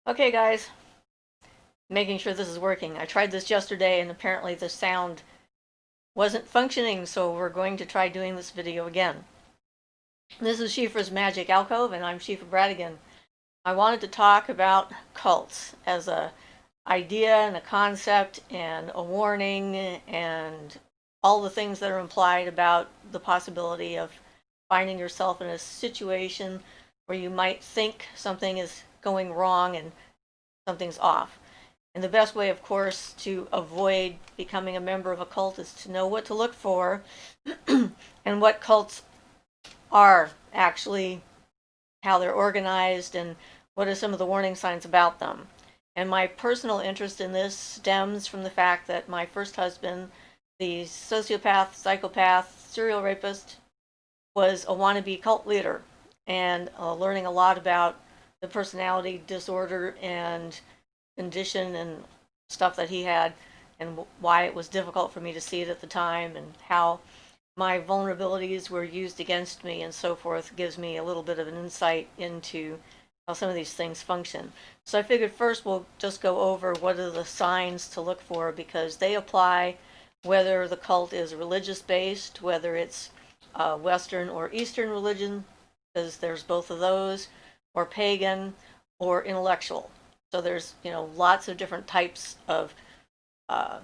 Okay, guys, making sure this is working. I tried this yesterday and apparently the sound wasn't functioning, so we're going to try doing this video again. This is Siofra's Magic Alcove, and I'm Siofra Bradigan. I wanted to talk about cults as a idea and a concept and a warning and all the things that are implied about the possibility of finding yourself in a situation where you might think something is going wrong and something's off. And the best way, of course, to avoid becoming a member of a cult is to know what to look for and what cults are actually, how they're organized, and what are some of the warning signs about them. And my personal interest in this stems from the fact that my first husband, the sociopath, psychopath, serial rapist, was a wannabe cult leader, and learning a lot about the personality disorder and condition and stuff that he had, and why it was difficult for me to see it at the time, and how my vulnerabilities were used against me and so forth, gives me a little bit of an insight into how some of these things function. So I figured first we'll just go over what are the signs to look for, because they apply whether the cult is religious based, whether it's Western or Eastern religion, because there's both of those, or pagan, or intellectual. So there's, lots of different types of uh,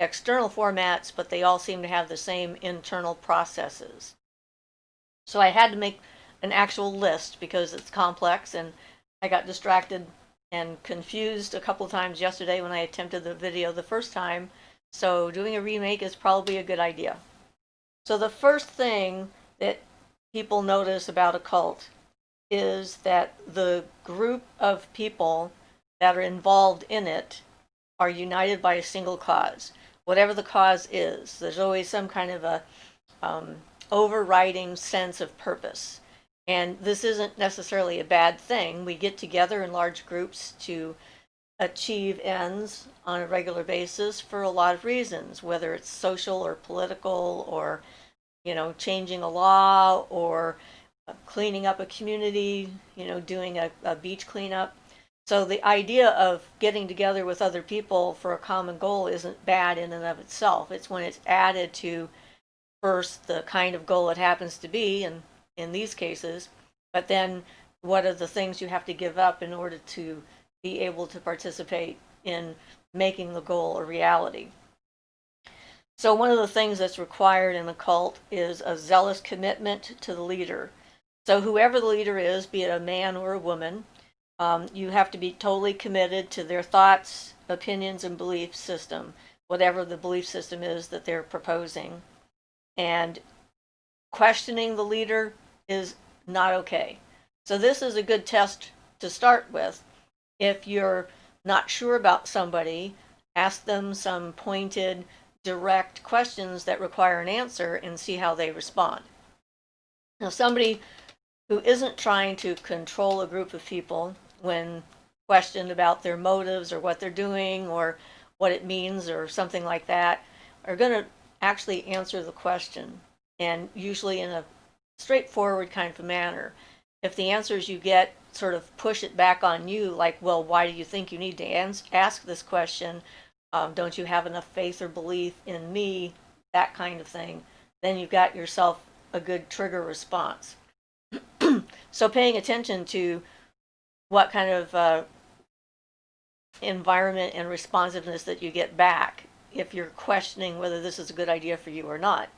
external formats, but they all seem to have the same internal processes. So I had to make an actual list because it's complex, and I got distracted and confused a couple times yesterday when I attempted the video the first time. So doing a remake is probably a good idea. So the first thing that people notice about a cult is that the group of people that are involved in it are united by a single cause. Whatever the cause is, there's always some kind of a overriding sense of purpose. And this isn't necessarily a bad thing. We get together in large groups to achieve ends on a regular basis for a lot of reasons, whether it's social or political, or changing a law, or cleaning up a community, doing a beach cleanup. So the idea of getting together with other people for a common goal isn't bad in and of itself. It's when it's added to, first, the kind of goal it happens to be, and in these cases, but then what are the things you have to give up in order to be able to participate in making the goal a reality. So one of the things that's required in a cult is a zealous commitment to the leader. So whoever the leader is, be it a man or a woman, you have to be totally committed to their thoughts, opinions, and belief system, whatever the belief system is that they're proposing. And questioning the leader is not okay. So this is a good test to start with. If you're not sure about somebody, ask them some pointed, direct questions that require an answer and see how they respond. Now, somebody who isn't trying to control a group of people, when questioned about their motives or what they're doing or what it means or something like that, are going to actually answer the question, and usually in a straightforward kind of manner. If the answers you get sort of push it back on you, like, well, why do you think you need to ask this question? Don't you have enough faith or belief in me? That kind of thing. Then you've got yourself a good trigger response. So paying attention to what kind of environment and responsiveness that you get back if you're questioning whether this is a good idea for you or not.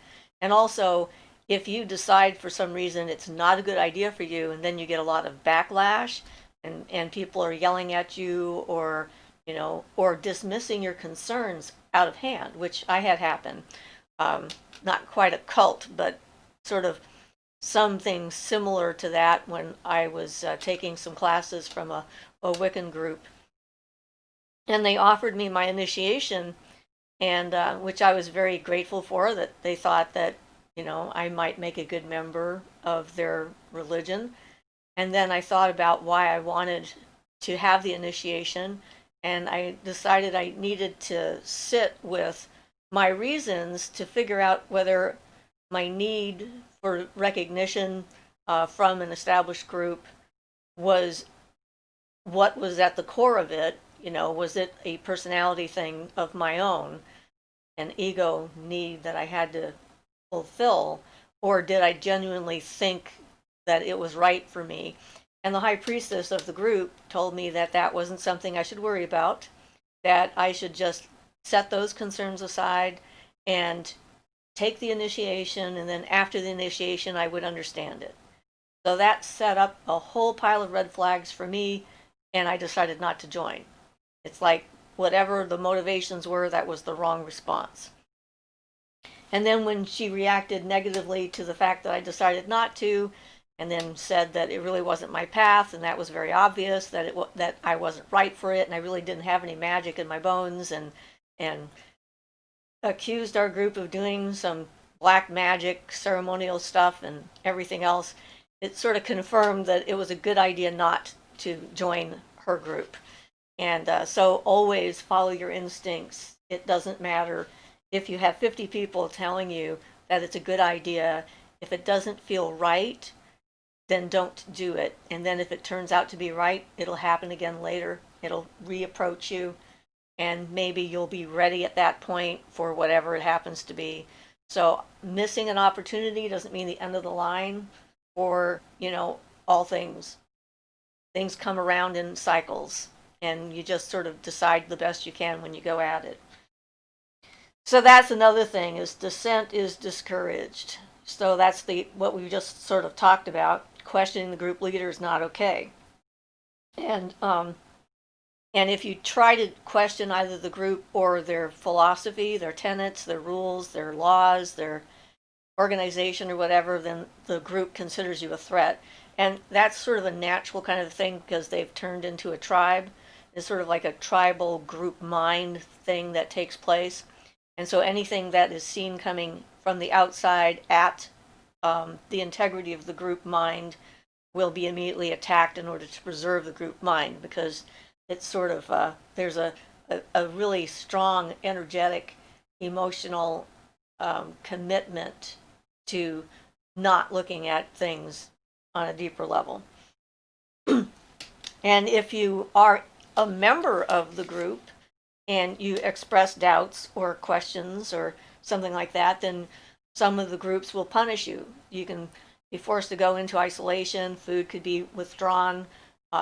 And also, if you decide for some reason it's not a good idea for you, and then you get a lot of backlash, and people are yelling at you, or or dismissing your concerns out of hand, which I had happen. Not quite a cult, but sort of something similar to that when I was taking some classes from a Wiccan group. And they offered me my initiation, and which I was very grateful for, that they thought that I might make a good member of their religion. And then I thought about why I wanted to have the initiation, and I decided I needed to sit with my reasons to figure out whether my need for recognition from an established group was what was at the core of it. Was it a personality thing of my own, an ego need that I had to fulfill, or did I genuinely think that it was right for me? And the high priestess of the group told me that that wasn't something I should worry about, that I should just set those concerns aside and take the initiation, and then after the initiation, I would understand it. So that set up a whole pile of red flags for me, and I decided not to join. It's like whatever the motivations were, that was the wrong response. And then when she reacted negatively to the fact that I decided not to, and then said that it really wasn't my path, and that was very obvious, that I wasn't right for it, and I really didn't have any magic in my bones, and accused our group of doing some black magic ceremonial stuff and everything else, it sort of confirmed that it was a good idea not to join her group. And so always follow your instincts. It doesn't matter if you have 50 people telling you that it's a good idea. If it doesn't feel right, then don't do it. And then if it turns out to be right, it'll happen again later. It'll reapproach you, and maybe you'll be ready at that point for whatever it happens to be. So missing an opportunity doesn't mean the end of the line, or all things come around in cycles, and you just sort of decide the best you can when you go at it. So that's another thing, is dissent is discouraged. So that's what we just sort of talked about. Questioning the group leader is not okay. And if you try to question either the group or their philosophy, their tenets, their rules, their laws, their organization or whatever, then the group considers you a threat. And that's sort of a natural kind of thing, because they've turned into a tribe. It's sort of like a tribal group mind thing that takes place. And so anything that is seen coming from the outside at the integrity of the group mind will be immediately attacked in order to preserve the group mind, because it's sort of, there's a really strong, energetic, emotional commitment to not looking at things on a deeper level. And if you are a member of the group and you express doubts or questions or something like that, then some of the groups will punish you. You can be forced to go into isolation. Food could be withdrawn,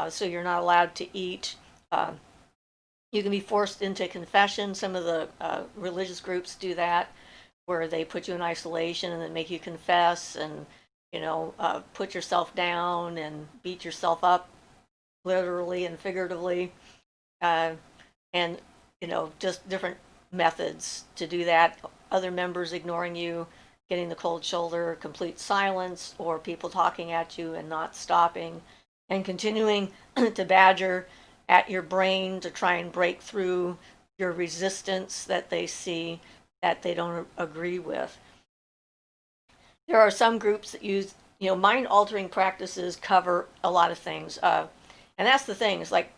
so you're not allowed to eat. You can be forced into confession. Some of the religious groups do that, where they put you in isolation and then make you confess, and put yourself down and beat yourself up, literally and figuratively, and just different methods to do that. Other members ignoring you, getting the cold shoulder, complete silence, or people talking at you and not stopping, and continuing to badger at your brain to try and break through your resistance that they see, that they don't agree with. There are some groups that use, mind-altering practices cover a lot of things. And that's the thing, is like,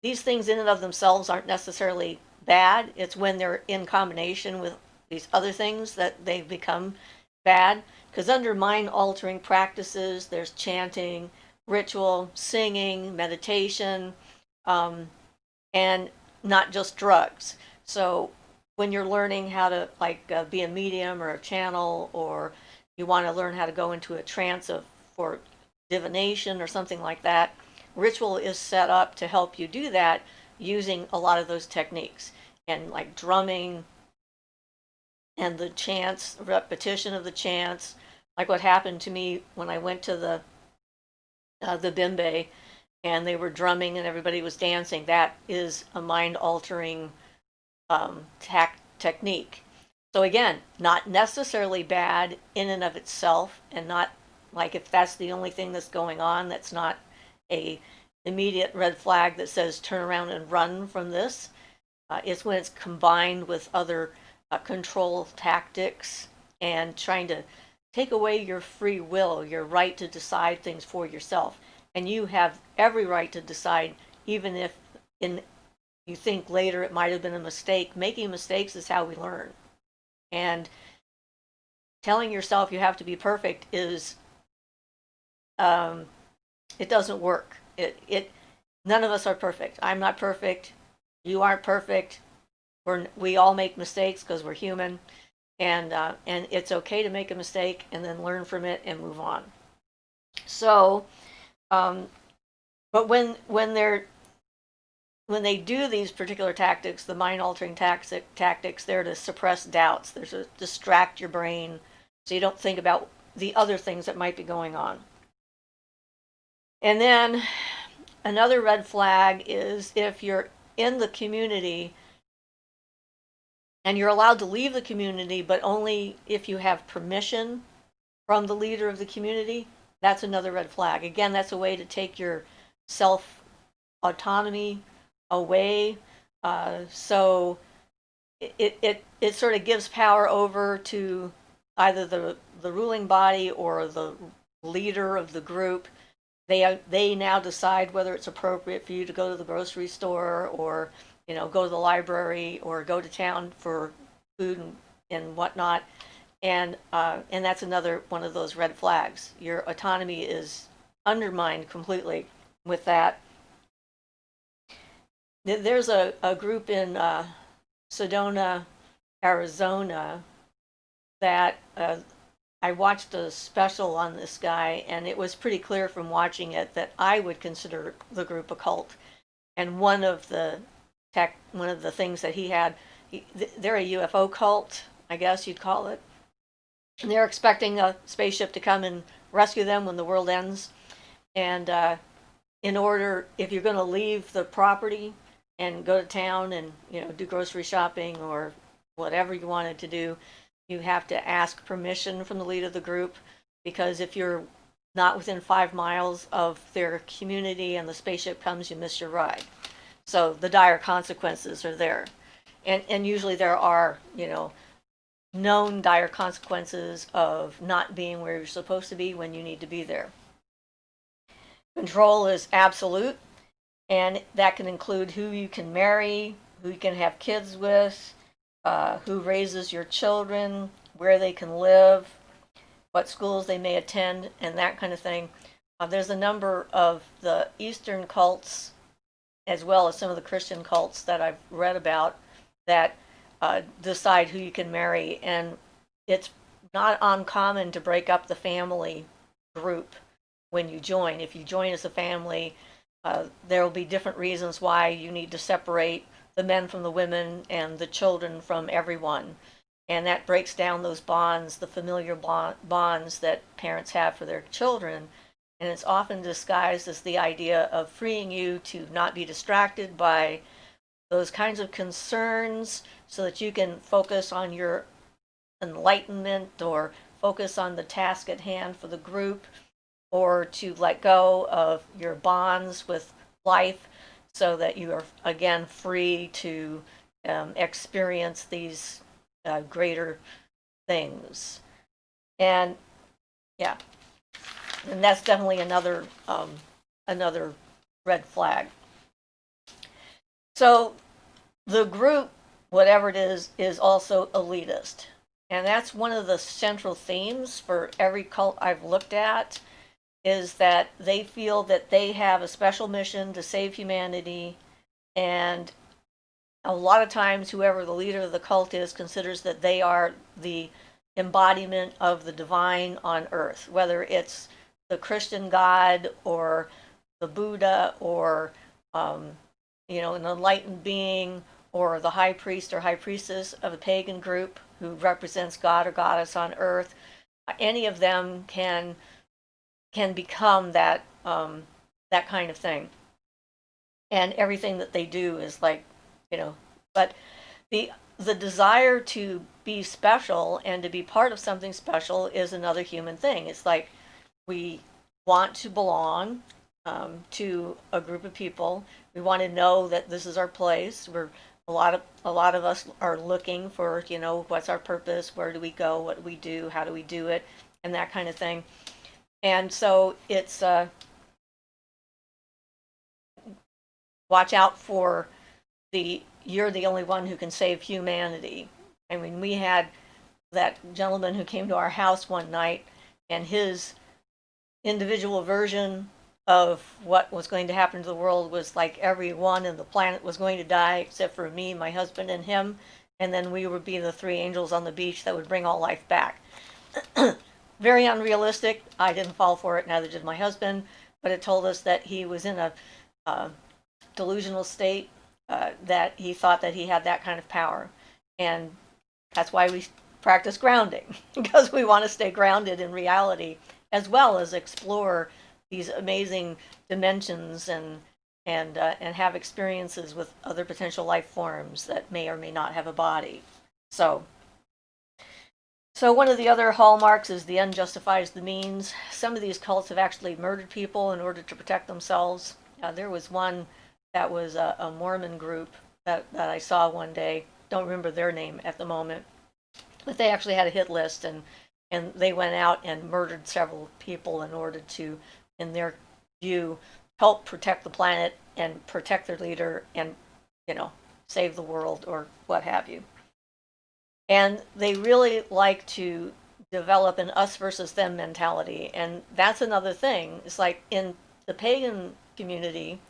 these things in and of themselves aren't necessarily bad. It's when they're in combination with these other things that they become bad. Because under mind-altering practices, there's chanting, ritual, singing, meditation, and not just drugs. So when you're learning how to be a medium or a channel, or you want to learn how to go into a trance for divination or something like that, ritual is set up to help you do that, using a lot of those techniques, and like drumming and the chants, repetition of the chants. Like what happened to me when I went to the bimbe, and they were drumming and everybody was dancing. That is a mind-altering technique. So again, not necessarily bad in and of itself, and not like, if that's the only thing that's going on, that's not a immediate red flag that says turn around and run from this. It's when it's combined with other control tactics and trying to take away your free will, your right to decide things for yourself. And you have every right to decide, even if you think later it might have been a mistake. Making mistakes is how we learn. And telling yourself you have to be perfect is, it doesn't work. None of us are perfect. I'm not perfect. You aren't perfect. We all make mistakes because we're human, and it's okay to make a mistake and then learn from it and move on. So, but when they do these particular tactics, the mind altering tactics, they're to suppress doubts. They're to distract your brain so you don't think about the other things that might be going on. And then another red flag is if you're in the community and you're allowed to leave the community, but only if you have permission from the leader of the community. That's another red flag. Again, that's a way to take your self autonomy away. So it sort of gives power over to either the ruling body or the leader of the group. They now decide whether it's appropriate for you to go to the grocery store, or go to the library, or go to town for food and whatnot. And that's another one of those red flags. Your autonomy is undermined completely with that. There's a group in Sedona, Arizona, that I watched a special on this guy, and it was pretty clear from watching it that I would consider the group a cult. And one of the things that he had, they're a UFO cult, I guess you'd call it. And they're expecting a spaceship to come and rescue them when the world ends. And if you're going to leave the property and go to town and do grocery shopping or whatever you wanted to do, you have to ask permission from the leader of the group, because if you're not within 5 miles of their community and the spaceship comes, you miss your ride. So the dire consequences are there. And usually there are, known dire consequences of not being where you're supposed to be when you need to be there. Control is absolute, and that can include who you can marry, who you can have kids with, who raises your children, where they can live, what schools they may attend, and that kind of thing. There's a number of the Eastern cults, as well as some of the Christian cults that I've read about, that decide who you can marry. And it's not uncommon to break up the family group when you join. If you join as a family, there will be different reasons why you need to separate the men from the women and the children from everyone. And that breaks down those bonds, the familiar bonds that parents have for their children. And it's often disguised as the idea of freeing you to not be distracted by those kinds of concerns, so that you can focus on your enlightenment or focus on the task at hand for the group, or to let go of your bonds with life so that you are again free to experience these greater things. And yeah, and that's definitely another red flag. So the group, whatever it is also elitist. And that's one of the central themes for every cult I've looked at, is that they feel that they have a special mission to save humanity. And a lot of times, whoever the leader of the cult is considers that they are the embodiment of the divine on earth, whether it's the Christian God or the Buddha, or an enlightened being, or the high priest or high priestess of a pagan group who represents God or goddess on earth. Any of them can become that kind of thing. And everything that they do is like, but the desire to be special and to be part of something special is another human thing. It's like we want to belong to a group of people. We want to know that this is our place. A lot of us are looking for, what's our purpose? Where do we go? What do we do? How do we do it? And that kind of thing. And so it's watch out for you're the only one who can save humanity. I mean, we had that gentleman who came to our house one night, and his individual version of what was going to happen to the world was like everyone in the planet was going to die except for me, my husband, and him, and then we would be the three angels on the beach that would bring all life back. Very unrealistic. I didn't fall for it, neither did my husband, but it told us that he was in a delusional state, that he thought that he had that kind of power. And that's why we practice grounding, because we want to stay grounded in reality as well as explore these amazing dimensions and have experiences with other potential life forms that may or may not have a body. So one of the other hallmarks is the end justifies the means. Some of these cults have actually murdered people in order to protect themselves. There was one that was a Mormon group that I saw one day. Don't remember their name at the moment, but they actually had a hit list, and they went out and murdered several people in order to, in their view, help protect the planet and protect their leader and, save the world or what have you. And they really like to develop an us versus them mentality. And that's another thing. It's like in the pagan community,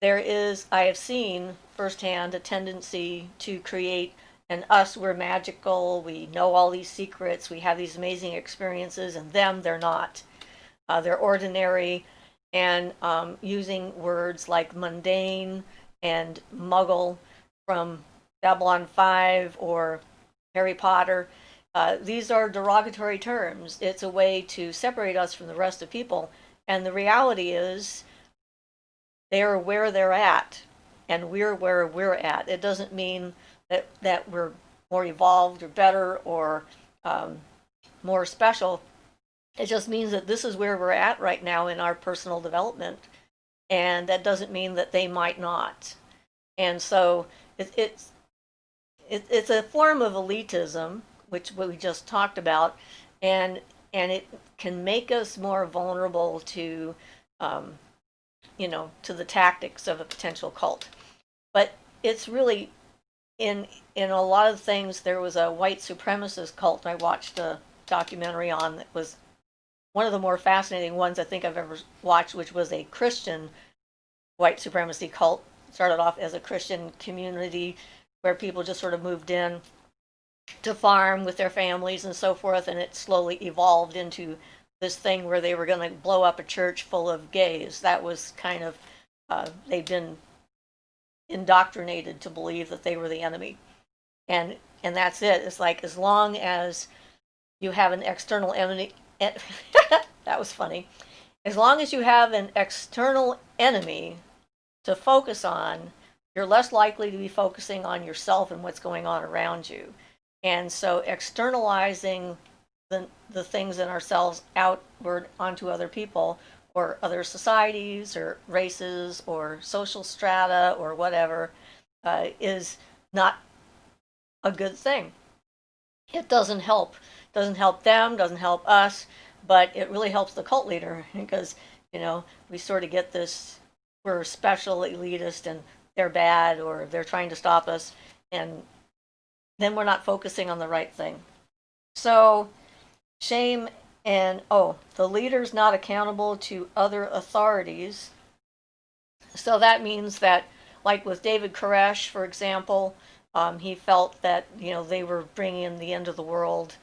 there is, I have seen firsthand, a tendency to create an us, we're magical, we know all these secrets, we have these amazing experiences, and them, they're not. They're ordinary, and using words like mundane and muggle from Babylon 5 or Harry Potter. These are derogatory terms. It's a way to separate us from the rest of people. And the reality is they are where they're at, and we're where we're at. It doesn't mean that we're more evolved or better or more special. It just means that this is where we're at right now in our personal development. And that doesn't mean that they might not. And so it's a form of elitism, which we just talked about, and it can make us more vulnerable to, to the tactics of a potential cult. But it's really in a lot of things. There was a white supremacist cult I watched a documentary on that was one of the more fascinating ones I think I've ever watched, which was a Christian white supremacy cult. It started off as a Christian community where people just sort of moved in to farm with their families and so forth, and it slowly evolved into this thing where they were going to blow up a church full of gays. That was kind of, they'd been indoctrinated to believe that they were the enemy. And that's it. It's like, as long as you have an external enemy, that was funny. As long as you have an external enemy to focus on, you're less likely to be focusing on yourself and what's going on around you. And so externalizing the things in ourselves outward onto other people or other societies or races or social strata or whatever is not a good thing. It doesn't help. Doesn't help them, doesn't help us, but it really helps the cult leader because, we sort of get this, we're special, elitist, and they're bad or they're trying to stop us, and then we're not focusing on the right thing. So shame and, the leader's not accountable to other authorities. So that means that, like with David Koresh, for example, he felt that, they were bringing in the end of the world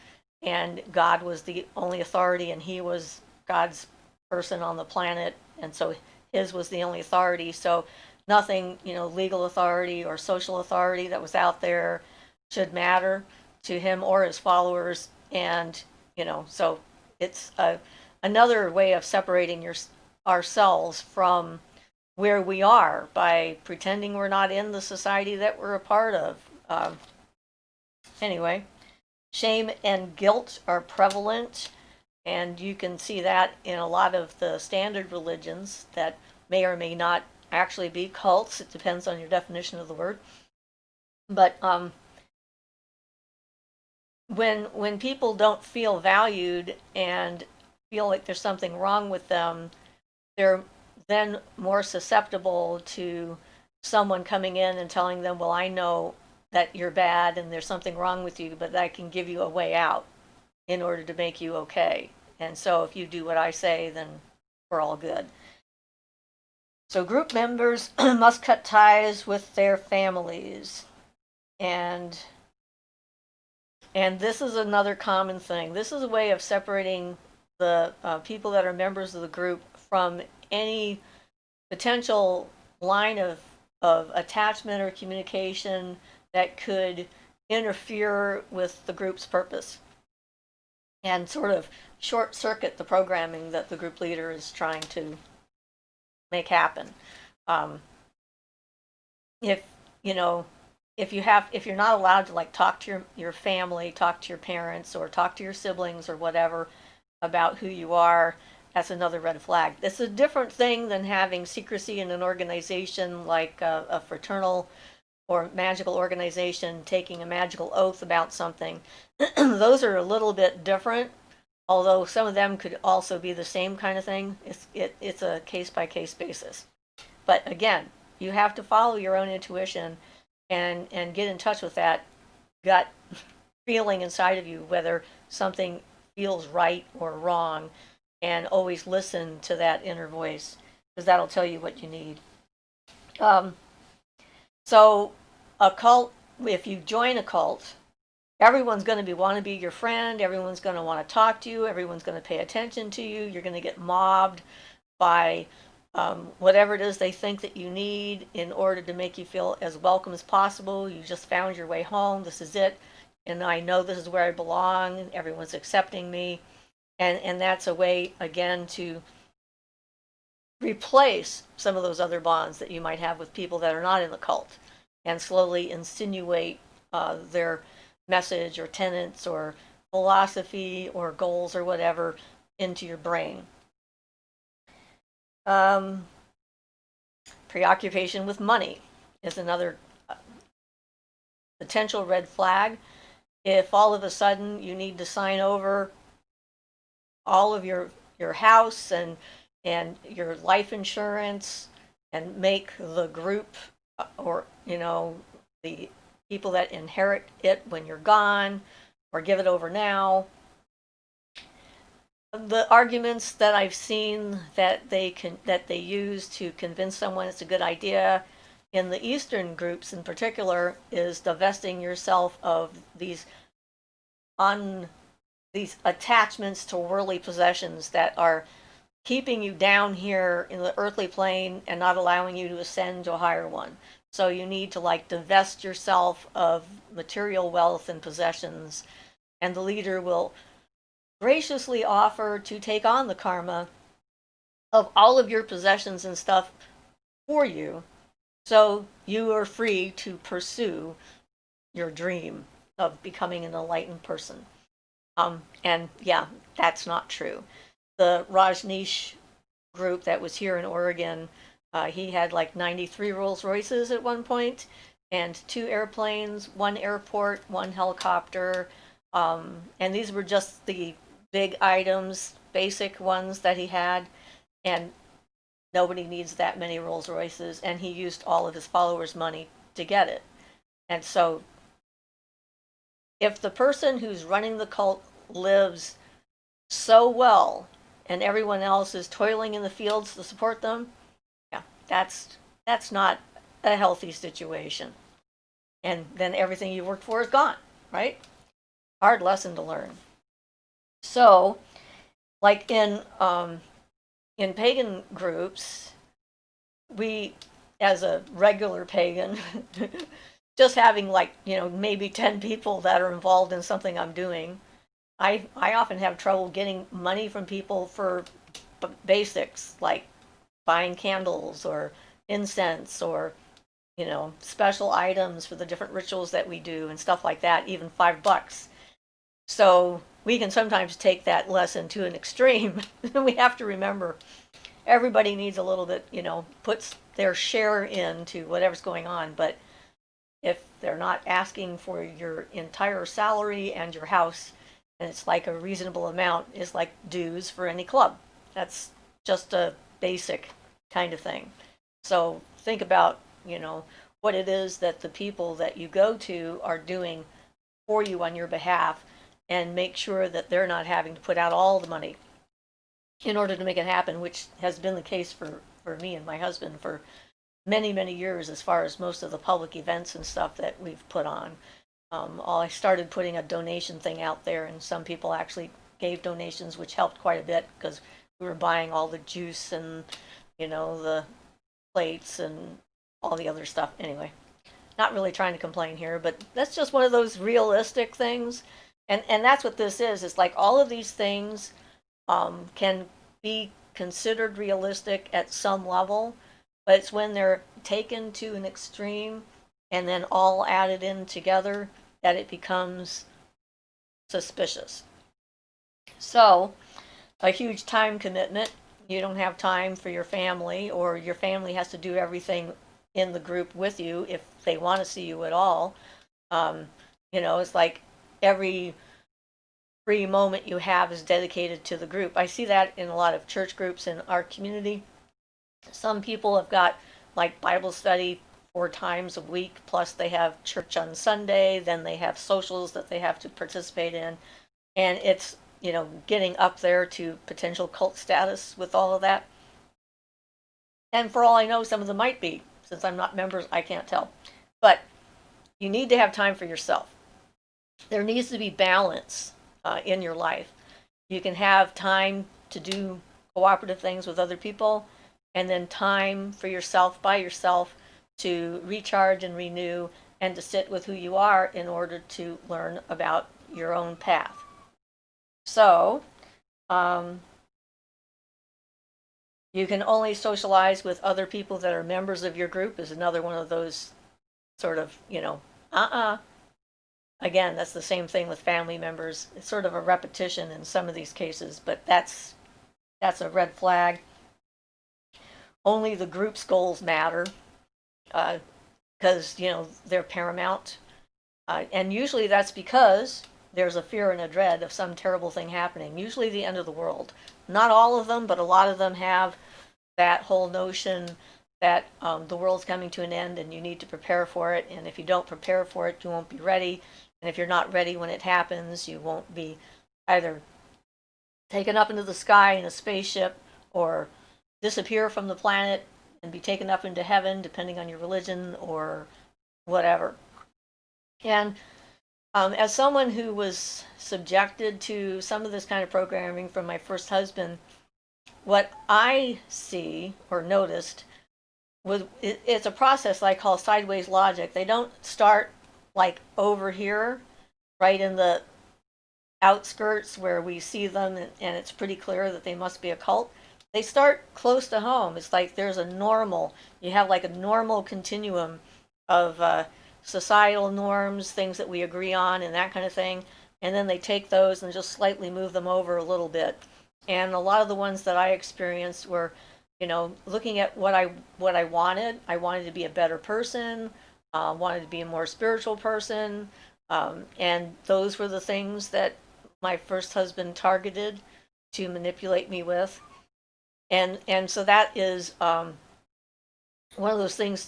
and God was the only authority and he was God's person on the planet, and so his was the only authority. So nothing, legal authority or social authority that was out there should matter to him or his followers. And, so it's another way of separating ourselves from where we are by pretending we're not in the society that we're a part of. Anyway, shame and guilt are prevalent, and you can see that in a lot of the standard religions that may or may not actually be cults. It depends on your definition of the word. But when people don't feel valued and feel like there's something wrong with them, they're then more susceptible to someone coming in and telling them, well, I know that you're bad and there's something wrong with you, but I can give you a way out in order to make you okay. And so if you do what I say, then we're all good. So group members must cut ties with their families. And this is another common thing. This is a way of separating the people that are members of the group from any potential line of attachment or communication that could interfere with the group's purpose and sort of short circuit the programming that the group leader is trying to make happen. If you know, if you're not allowed to like talk to your family, talk to your parents, or talk to your siblings or whatever about who you are, that's another red flag. It's a different thing than having secrecy in an organization like a fraternal or magical organization taking a magical oath about something. Those are a little bit different, although some of them could also be the same kind of thing. It's a case-by-case basis. But again, you have to follow your own intuition and get in touch with that gut feeling inside of you, whether something feels right or wrong, and always listen to that inner voice, because that'll tell you what you need. So a cult, if you join a cult, everyone's going to want to be your friend, everyone's going to want to talk to you, everyone's going to pay attention to you, you're going to get mobbed by whatever it is they think that you need in order to make you feel as welcome as possible. You just found your way home, this is it, and I know this is where I belong, everyone's accepting me. And that's a way, again, to replace some of those other bonds that you might have with people that are not in the cult, and slowly insinuate their message or tenets or philosophy or goals or whatever into your brain. Preoccupation with money is another potential red flag. If all of a sudden you need to sign over all of your house and your life insurance and make the group or the people that inherit it when you're gone, or give it over now. The arguments that I've seen that they use to convince someone it's a good idea in the Eastern groups in particular is divesting yourself of these attachments to worldly possessions that are keeping you down here in the earthly plane and not allowing you to ascend to a higher one. So you need to like divest yourself of material wealth and possessions, and the leader will graciously offer to take on the karma of all of your possessions and stuff for you, so you are free to pursue your dream of becoming an enlightened person. And yeah, that's not true. The Rajneesh group that was here in Oregon, he had like 93 Rolls Royces at one point, and 2 airplanes, 1 airport, 1 helicopter, and these were just the big items, basic ones that he had, and nobody needs that many Rolls Royces, and he used all of his followers' money to get it. And so if the person who's running the cult lives so well and everyone else is toiling in the fields to support them, yeah, that's not a healthy situation. And then everything you worked for is gone, right? Hard lesson to learn. So, like in pagan groups, we, as a regular pagan, just having like maybe 10 people that are involved in something I'm doing, I often have trouble getting money from people for basics like buying candles or incense or special items for the different rituals that we do and stuff like that, even $5. So we can sometimes take that lesson to an extreme. We have to remember everybody needs a little bit, puts their share into whatever's going on. But if they're not asking for your entire salary and your house, and it's like a reasonable amount, is like dues for any club. That's just a basic kind of thing. So think about, what it is that the people that you go to are doing for you on your behalf, and make sure that they're not having to put out all the money in order to make it happen, which has been the case for for me and my husband for many, many years as far as most of the public events and stuff that we've put on. I started putting a donation thing out there, and some people actually gave donations, which helped quite a bit because we were buying all the juice and, the plates and all the other stuff. Anyway, not really trying to complain here, but that's just one of those realistic things. And that's what this is. It's like all of these things can be considered realistic at some level, but it's when they're taken to an extreme and then all added in together that it becomes suspicious. So, a huge time commitment. You don't have time for your family, or your family has to do everything in the group with you if they want to see you at all. It's like every free moment you have is dedicated to the group. I see that in a lot of church groups in our community. Some people have got like Bible study 4 times a week, plus they have church on Sunday, then they have socials that they have to participate in. And it's, getting up there to potential cult status with all of that. And for all I know, some of them might be. Since I'm not members, I can't tell. But you need to have time for yourself. There needs to be balance in your life. You can have time to do cooperative things with other people, and then time for yourself by yourself to recharge and renew and to sit with who you are in order to learn about your own path. So, you can only socialize with other people that are members of your group is another one of those sort of, Again, that's the same thing with family members. It's sort of a repetition in some of these cases, but that's a red flag. Only the group's goals matter because, they're paramount. And usually that's because there's a fear and a dread of some terrible thing happening, usually the end of the world. Not all of them, but a lot of them have that whole notion that the world's coming to an end and you need to prepare for it. And if you don't prepare for it, you won't be ready. And if you're not ready when it happens, you won't be either taken up into the sky in a spaceship or disappear from the planet and be taken up into heaven, depending on your religion or whatever. And as someone who was subjected to some of this kind of programming from my first husband, what I see or noticed was it's a process I call sideways logic. They don't start like over here, right in the outskirts where we see them and it's pretty clear that they must be a cult. They start close to home. It's like there's a normal, you have like a normal continuum of societal norms, things that we agree on and that kind of thing. And then they take those and just slightly move them over a little bit. And a lot of the ones that I experienced were, looking at what I wanted. I wanted to be a better person, wanted to be a more spiritual person. And those were the things that my first husband targeted to manipulate me with. And so that is one of those things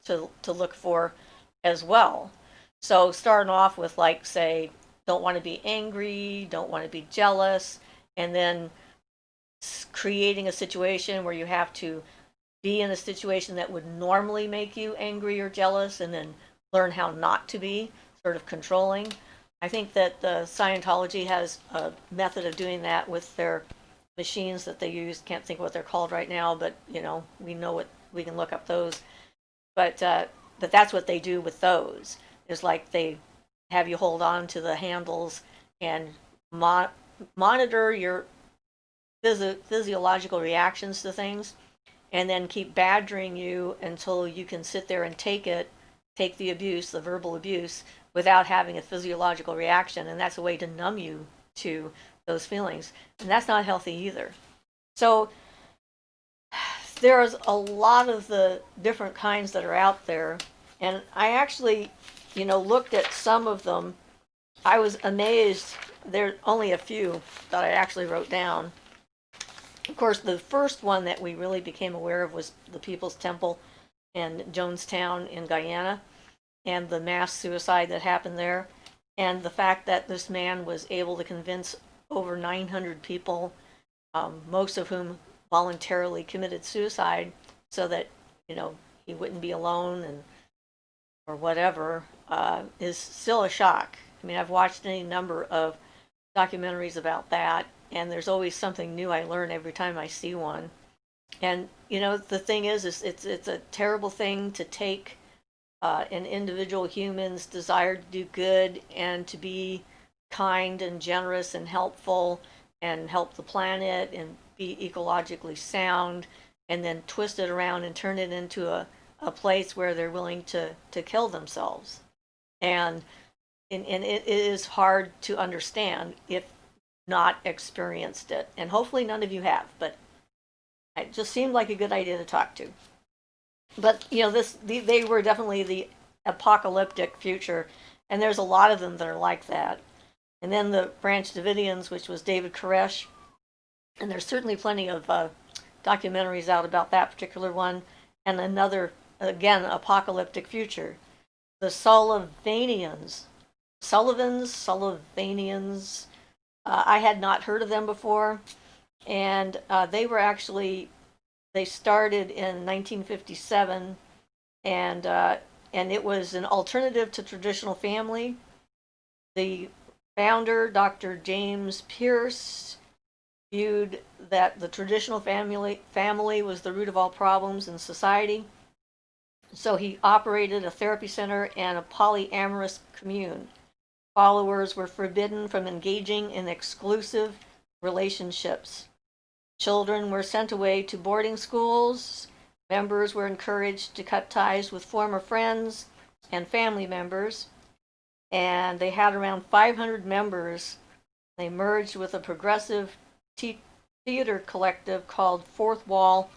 to look for as well. So starting off with like, say, don't want to be angry, don't want to be jealous, and then creating a situation where you have to be in a situation that would normally make you angry or jealous and then learn how not to be, sort of controlling. I think that Scientology has a method of doing that with their machines that they use. Can't think what they're called right now, but we know what we can look up those. But that's what they do with those. Is like they have you hold on to the handles and monitor your physiological reactions to things, and then keep badgering you until you can sit there and take the abuse, the verbal abuse, without having a physiological reaction. And that's a way to numb you to those feelings. And that's not healthy either. So there's a lot of the different kinds that are out there. And I actually, looked at some of them. I was amazed. There are only a few that I actually wrote down. Of course, the first one that we really became aware of was the People's Temple in Jonestown in Guyana, and the mass suicide that happened there, and the fact that this man was able to convince over 900 people, most of whom voluntarily committed suicide so that, he wouldn't be alone and or whatever, is still a shock. I mean, I've watched any number of documentaries about that, and there's always something new I learn every time I see one. And the thing is it's a terrible thing to take an individual human's desire to do good and to be kind and generous and helpful and help the planet and be ecologically sound, and then twist it around and turn it into a place where they're willing to kill themselves. And it is hard to understand if not experienced it. And hopefully none of you have, but it just seemed like a good idea to talk to. But they were definitely the apocalyptic future, and there's a lot of them that are like that. And then the Branch Davidians, which was David Koresh, and there's certainly plenty of documentaries out about that particular one. And another, again, apocalyptic future, the Sullivanians. I had not heard of them before, and they started in 1957, and it was an alternative to traditional family. The founder, Dr. James Pierce, viewed that the traditional family was the root of all problems in society. So he operated a therapy center and a polyamorous commune. Followers were forbidden from engaging in exclusive relationships. Children were sent away to boarding schools. Members were encouraged to cut ties with former friends and family members. And they had around 500 members. They merged with a progressive theater collective called Fourth Wall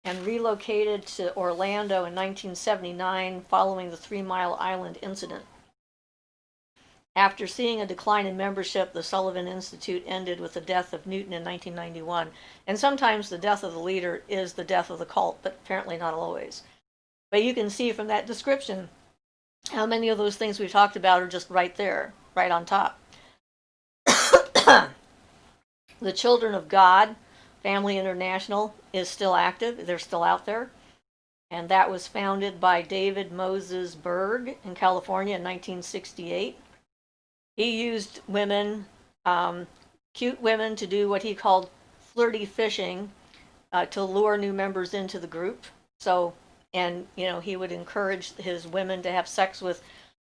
and relocated to Orlando in 1979 following the 3 Mile Island incident. After seeing a decline in membership, the Sullivan Institute ended with the death of Newton in 1991. And sometimes the death of the leader is the death of the cult, but apparently not always. But you can see from that description how many of those things we've talked about are just right there, right on top. The Children of God, Family International, is still active. They're still out there. And that was founded by David Moses Berg in California in 1968. He used women, cute women, to do what he called flirty fishing, to lure new members into the group. And he would encourage his women to have sex with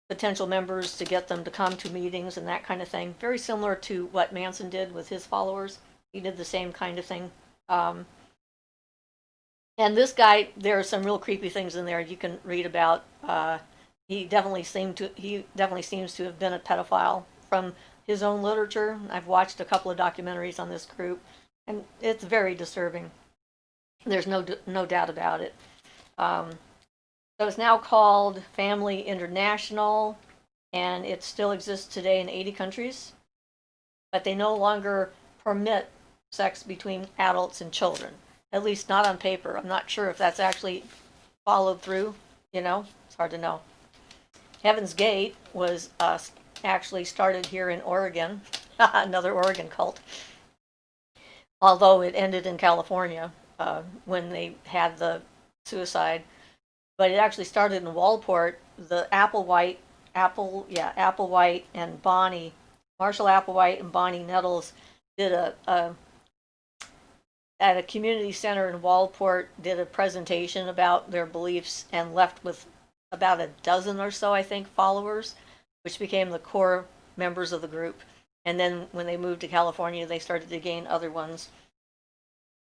potential members to get them to come to meetings and that kind of thing. Very similar to what Manson did with his followers. He did the same kind of thing. And this guy, there are some real creepy things in there you can read about. He definitely seems to have been a pedophile from his own literature. I've watched a couple of documentaries on this group, and it's very disturbing. There's no doubt about it. So it's now called Family International, and it still exists today in 80 countries, but they no longer permit sex between adults and children, at least not on paper. I'm not sure if that's actually followed through, it's hard to know. Heaven's Gate was actually started here in Oregon, another Oregon cult, although it ended in California when they had the suicide. But it actually started in Walport. The Marshall Applewhite and Bonnie Nettles did at a community center in Walport, did a presentation about their beliefs and left with about a dozen or so, I think, followers, which became the core members of the group. And then when they moved to California, they started to gain other ones.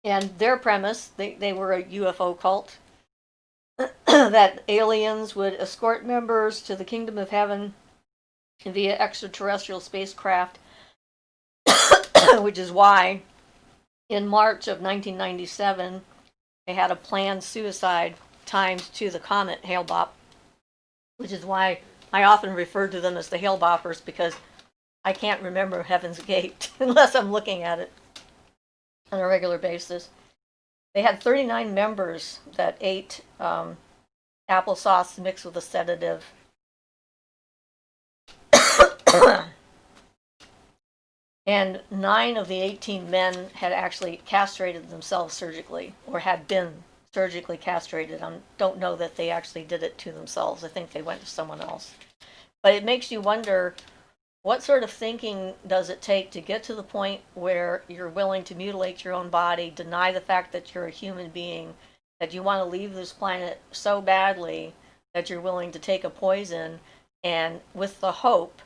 And their premise, they were a UFO cult, that aliens would escort members to the kingdom of heaven via extraterrestrial spacecraft, which is why in March of 1997, they had a planned suicide timed to the comet Hale-Bopp, which is why I often refer to them as the Hale-Boppers, because I can't remember Heaven's Gate unless I'm looking at it on a regular basis. They had 39 members that ate applesauce mixed with a sedative. And 9 of the 18 men had actually castrated themselves surgically, or had been surgically castrated. I don't know that they actually did it to themselves. I think they went to someone else. But it makes you wonder, what sort of thinking does it take to get to the point where you're willing to mutilate your own body, deny the fact that you're a human being, that you want to leave this planet so badly that you're willing to take a poison, and with the hope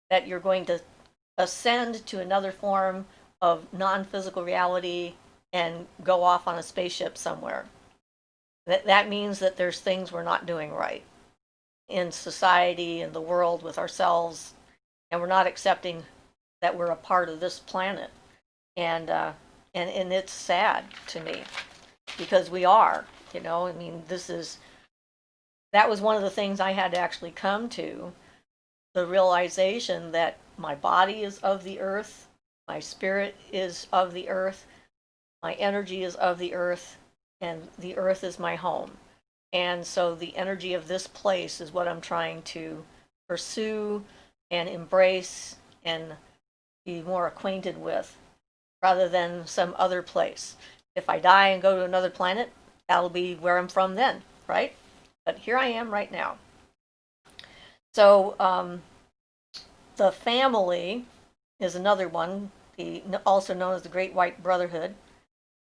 that you're going to ascend to another form of non-physical reality and go off on a spaceship somewhere? That means that there's things we're not doing right in society, in the world, with ourselves, and we're not accepting that we're a part of this planet. And it's sad to me, because we are, I mean, that was one of the things I had to actually come to, the realization that my body is of the earth, my spirit is of the earth, my energy is of the earth, and the earth is my home. And so the energy of this place is what I'm trying to pursue and embrace and be more acquainted with, rather than some other place. If I die and go to another planet, that'll be where I'm from then, right? But here I am right now. So the family is another one, also known as the Great White Brotherhood,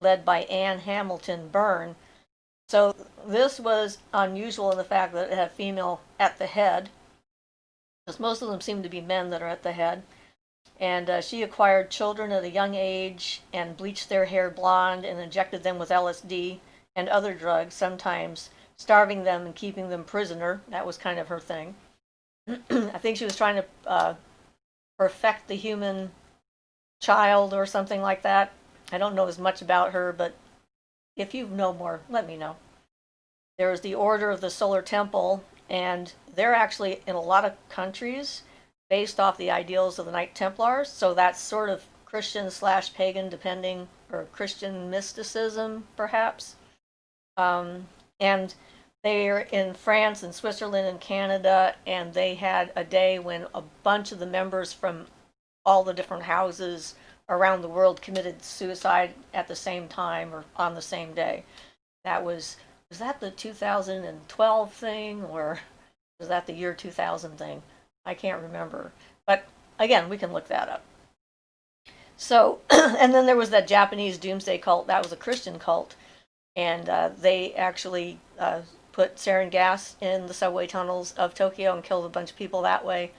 led by Anne Hamilton Byrne. So this was unusual in the fact that it had a female at the head, because most of them seem to be men that are at the head. And she acquired children at a young age and bleached their hair blonde and injected them with LSD and other drugs, sometimes starving them and keeping them prisoner. That was kind of her thing. I think she was trying to perfect the human child or something like that. I don't know as much about her, but if you know more, let me know. There was the Order of the Solar Temple, and they're actually in a lot of countries based off the ideals of the Knight Templars. So that's sort of Christian / pagan, depending, or Christian mysticism, perhaps. And they're in France and Switzerland and Canada, and they had a day when a bunch of the members from all the different houses around the world committed suicide at the same time or on the same day. Was that the 2012 thing, or was that the year 2000 thing? I can't remember. But again, we can look that up. So, and then there was that Japanese doomsday cult. That was a Christian cult. And they actually put sarin gas in the subway tunnels of Tokyo and killed a bunch of people that way.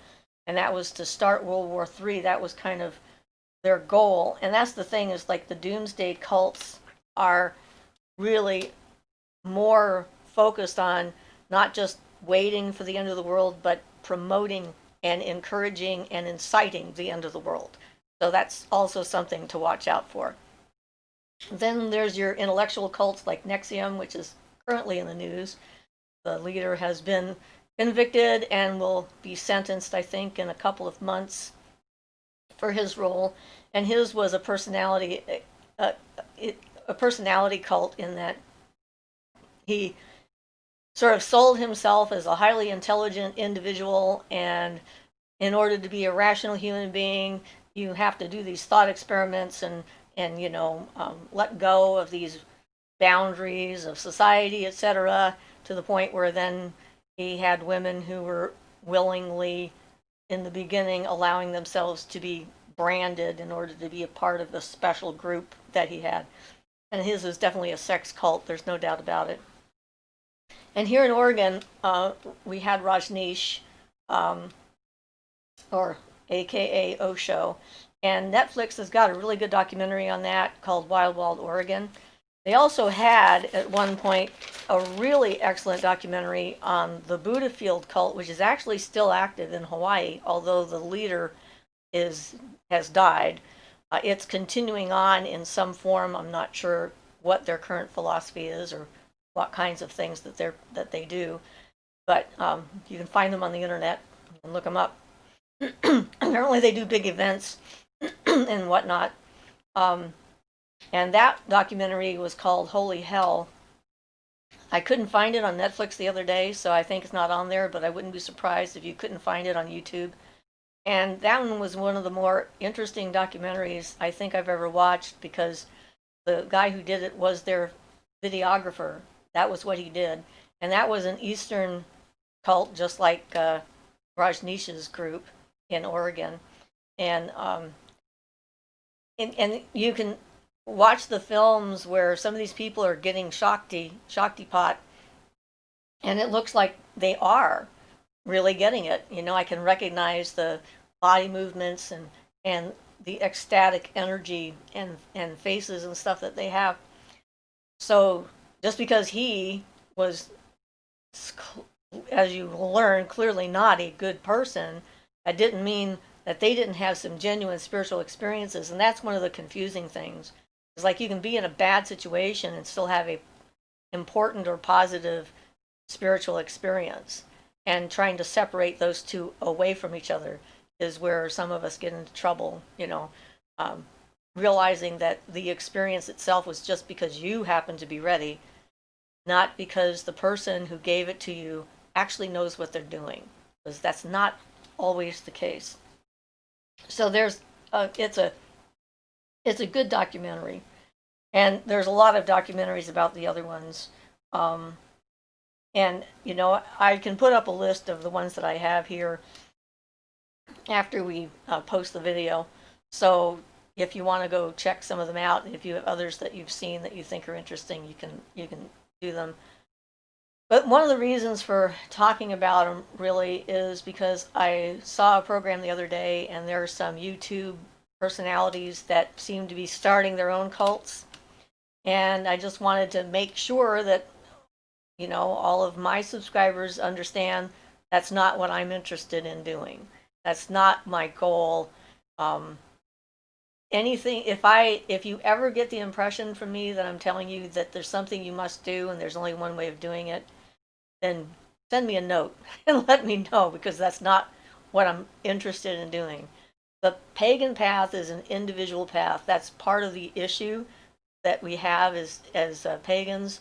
And that was to start World War III. That was kind of their goal. And that's the thing, is like the doomsday cults are really more focused on not just waiting for the end of the world, but promoting and encouraging and inciting the end of the world. So that's also something to watch out for. Then there's your intellectual cults like NXIVM, which is currently in the news. The leader has been convicted and will be sentenced, I think, in a couple of months for his role. And his was a personality cult, in that he sort of sold himself as a highly intelligent individual, and in order to be a rational human being, you have to do these thought experiments and let go of these boundaries of society, etc., to the point where then he had women who were willingly, in the beginning, allowing themselves to be branded in order to be a part of the special group that he had. And his is definitely a sex cult, there's no doubt about it. And here in Oregon, we had Rajneesh, or AKA Osho, and Netflix has got a really good documentary on that called Wild Wild Oregon. They also had, at one point, a really excellent documentary on the Buddha Field cult, which is actually still active in Hawaii, although the leader has died. It's continuing on in some form. I'm not sure what their current philosophy is or what kinds of things that they do, but you can find them on the internet and look them up. Apparently they do big events and whatnot. And that documentary was called Holy Hell. I couldn't find it on Netflix the other day, so I think it's not on there, but I wouldn't be surprised if you couldn't find it on YouTube. And that one was one of the more interesting documentaries I think I've ever watched, because the guy who did it was their videographer. That was what he did. And that was an Eastern cult, just like Rajneesh's group in Oregon. And, and you can watch the films where some of these people are getting Shakti pot, and it looks like they are really getting it. You know, I can recognize the body movements and the ecstatic energy and faces and stuff that they have. So just because he was, as you learn, clearly not a good person, that didn't mean that they didn't have some genuine spiritual experiences. And that's one of the confusing things. It's like you can be in a bad situation and still have a important or positive spiritual experience. And trying to separate those two away from each other is where some of us get into trouble, you know, realizing that the experience itself was just because you happened to be ready, not because the person who gave it to you actually knows what they're doing, because that's not always the case. So it's a good documentary, and there's a lot of documentaries about the other ones. Um, and you know, I can put up a list of the ones that I have here after we post the video. So if you want to go check some of them out, and if you have others that you've seen that you think are interesting, you can do them. But one of the reasons for talking about them really is because I saw a program the other day, and there are some YouTube personalities that seem to be starting their own cults. And I just wanted to make sure that, you know, all of my subscribers understand that's not what I'm interested in doing. That's not my goal. Anything, if you ever get the impression from me that I'm telling you that there's something you must do and there's only one way of doing it, then send me a note and let me know, because that's not what I'm interested in doing. The pagan path is an individual path. That's part of the issue that we have as pagans,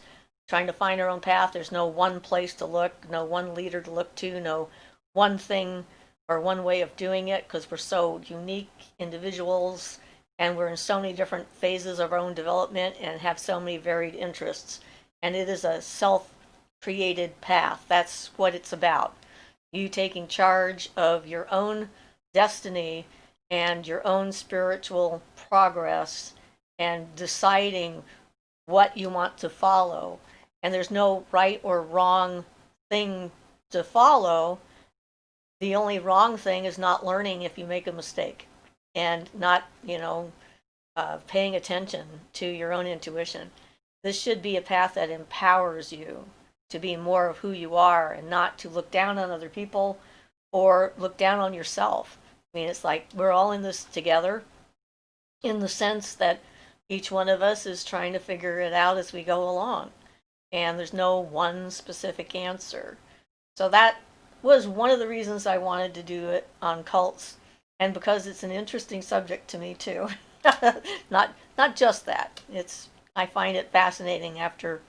trying to find our own path. There's no one place to look, no one leader to look to, no one thing or one way of doing it, because we're so unique individuals, and we're in so many different phases of our own development and have so many varied interests. And it is a self created path. That's what it's about. You taking charge of your own destiny and your own spiritual progress and deciding what you want to follow. And there's no right or wrong thing to follow. The only wrong thing is not learning if you make a mistake, and not, you know, paying attention to your own intuition. This should be a path that empowers you to be more of who you are, and not to look down on other people or look down on yourself. I mean, it's like we're all in this together, in the sense that each one of us is trying to figure it out as we go along. And there's no one specific answer. So that was one of the reasons I wanted to do it on cults, and because it's an interesting subject to me too. Not just that. I find it fascinating after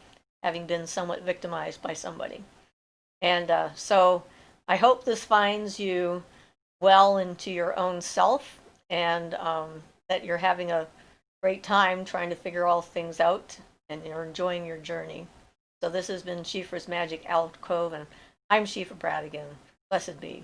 having been somewhat victimized by somebody. And so I hope this finds you well into your own self, and that you're having a great time trying to figure all things out, and you're enjoying your journey. So this has been Siofra's Magic Alcove, and I'm Siofra Bradigan. Blessed be.